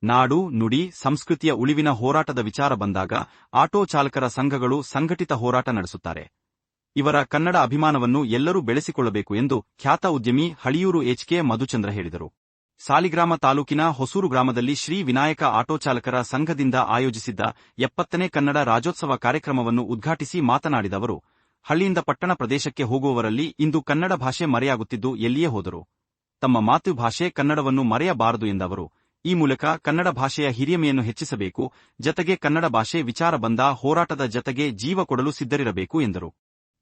ನಾಡು, ನುಡಿ, ಸಂಸ್ಕೃತಿಯ ಉಳಿವಿನ ಹೋರಾಟದ ವಿಚಾರ ಬಂದಾಗ ಆಟೋ ಚಾಲಕರ ಸಂಘಗಳು ಸಂಘಟಿತ ಹೋರಾಟ ನಡೆಸುತ್ತಾರೆ. ಇವರ ಕನ್ನಡ ಅಭಿಮಾನವನ್ನು ಎಲ್ಲರೂ ಬೆಳೆಸಿಕೊಳ್ಳಬೇಕು ಎಂದು ಖ್ಯಾತ ಉದ್ಯಮಿ ಹಳಿಯೂರು ಎಚ್.ಕೆ. ಮಧುಚಂದ್ರ ಹೇಳಿದರು. ಸಾಲಿಗ್ರಾಮ ತಾಲೂಕಿನ ಹೊಸೂರು ಗ್ರಾಮದಲ್ಲಿ ಶ್ರೀ ವಿನಾಯಕ ಆಟೋ ಚಾಲಕರ ಸಂಘದಿಂದ ಆಯೋಜಿಸಿದ್ದ 70ನೇ ಕನ್ನಡ ರಾಜ್ಯೋತ್ಸವ ಕಾರ್ಯಕ್ರಮವನ್ನು ಉದ್ಘಾಟಿಸಿ ಮಾತನಾಡಿದ ಅವರು, ಹಳ್ಳಿಯಿಂದ ಪಟ್ಟಣ ಪ್ರದೇಶಕ್ಕೆ ಹೋಗುವವರಲ್ಲಿ ಇಂದು ಕನ್ನಡ ಭಾಷೆ ಮರೆಯಾಗುತ್ತಿದ್ದು ಎಲ್ಲಿಯೇ ಹೋದರು ತಮ್ಮ ಮಾತೃಭಾಷೆ ಕನ್ನಡವನ್ನು ಮರೆಯಬಾರದು ಎಂದವರು, ಈ ಮೂಲಕ ಕನ್ನಡ ಭಾಷೆಯ ಹಿರಿಮೆಯನ್ನು ಹೆಚ್ಚಿಸಬೇಕು, ಜತೆಗೆ ಕನ್ನಡ ಭಾಷೆ ವಿಚಾರ ಬಂದ ಹೋರಾಟದ ಜತೆಗೆ ಜೀವ ಕೊಡಲು ಸಿದ್ಧರಿರಬೇಕು ಎಂದರು.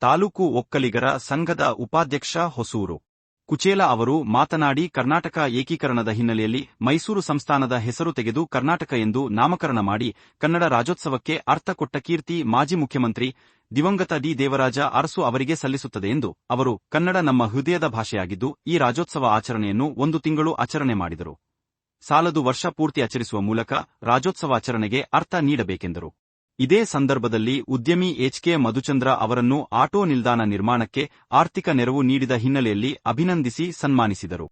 ತಾಲೂಕು ಒಕ್ಕಲಿಗರ ಸಂಘದ ಉಪಾಧ್ಯಕ್ಷ ಹೊಸೂರು ಕುಚೇಲ ಅವರು ಮಾತನಾಡಿ, ಕರ್ನಾಟಕ ಏಕೀಕರಣದ ಹಿನ್ನೆಲೆಯಲ್ಲಿ ಮೈಸೂರು ಸಂಸ್ಥಾನದ ಹೆಸರು ತೆಗೆದು ಕರ್ನಾಟಕ ಎಂದು ನಾಮಕರಣ ಮಾಡಿ ಕನ್ನಡ ರಾಜ್ಯೋತ್ಸವಕ್ಕೆ ಅರ್ಥ ಕೊಟ್ಟ ಕೀರ್ತಿ ಮಾಜಿ ಮುಖ್ಯಮಂತ್ರಿ ದಿವಂಗತ ಡಿ. ದೇವರಾಜ ಅರಸು ಅವರಿಗೆ ಸಲ್ಲಿಸುತ್ತದೆ ಎಂದು ಅವರು, ಕನ್ನಡ ನಮ್ಮ ಹೃದಯದ ಭಾಷೆಯಾಗಿದ್ದು ಈ ರಾಜ್ಯೋತ್ಸವ ಆಚರಣೆಯನ್ನು 1 ತಿಂಗಳು ಆಚರಣೆ ಮಾಡಿದರು. ಸಾಲದು ವರ್ಷ ಪೂರ್ತಿ ಆಚರಿಸುವ ಮೂಲಕ ರಾಜ್ಯೋತ್ಸವಾಚರಣೆಗೆ ಅರ್ಥ ನೀಡಬೇಕೆಂದರು. ಇದೇ ಸಂದರ್ಭದಲ್ಲಿ ಉದ್ಯಮಿ ಎಚ್.ಕೆ. ಮಧುಚಂದ್ರ ಅವರನ್ನು ಆಟೋ ನಿಲ್ದಾಣ ನಿರ್ಮಾಣಕ್ಕೆ ಆರ್ಥಿಕ ನೆರವು ನೀಡಿದ ಹಿನ್ನೆಲೆಯಲ್ಲಿ ಅಭಿನಂದಿಸಿ ಸನ್ಮಾನಿಸಿದರು.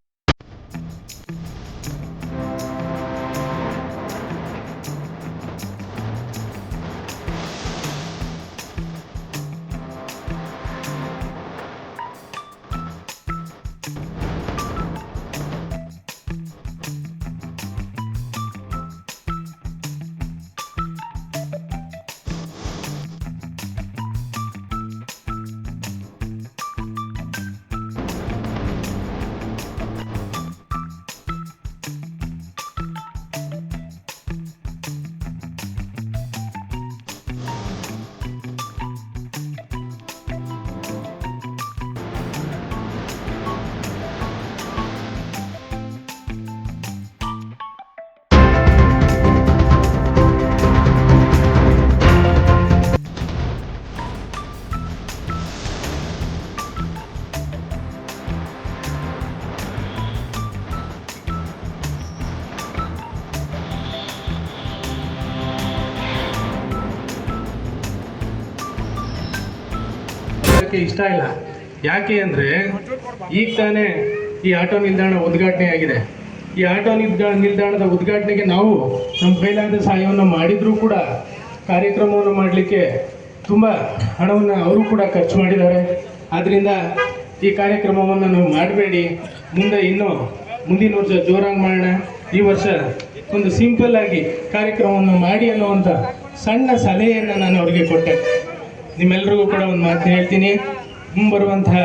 ಇಷ್ಟ ಇಲ್ಲ. ಯಾಕೆ ಅಂದರೆ ಈಗ ತಾನೇ ಈ ಆಟೋ ನಿಲ್ದಾಣ ಉದ್ಘಾಟನೆ ಆಗಿದೆ. ಈ ಆಟೋ ನಿಲ್ದಾಣದ ಉದ್ಘಾಟನೆಗೆ ನಾವು ನಮ್ಮ ಕೈಲಾದ ಸಹಾಯವನ್ನು ಮಾಡಿದರೂ ಕೂಡ ಕಾರ್ಯಕ್ರಮವನ್ನು ಮಾಡಲಿಕ್ಕೆ ತುಂಬ ಹಣವನ್ನು ಅವರು ಕೂಡ ಖರ್ಚು ಮಾಡಿದ್ದಾರೆ. ಆದ್ದರಿಂದ ಈ ಕಾರ್ಯಕ್ರಮವನ್ನು ನಾವು ಮಾಡಬೇಡಿ, ಮುಂದಿನ ವರ್ಷ ಜೋರಾಗಿ ಮಾಡೋಣ, ಈ ವರ್ಷ ಒಂದು ಸಿಂಪಲ್ ಆಗಿ ಕಾರ್ಯಕ್ರಮವನ್ನು ಮಾಡಿ ಅನ್ನುವಂಥ ಸಣ್ಣ ಸಲಹೆಯನ್ನು ನಾನು ಅವರಿಗೆ ಕೊಟ್ಟೆ. ನಿಮ್ಮೆಲ್ಲರಿಗೂ ಕೂಡ ಒಂದು ಮಾತು ಹೇಳ್ತೀನಿ, ಮುಂಬರುವಂತಹ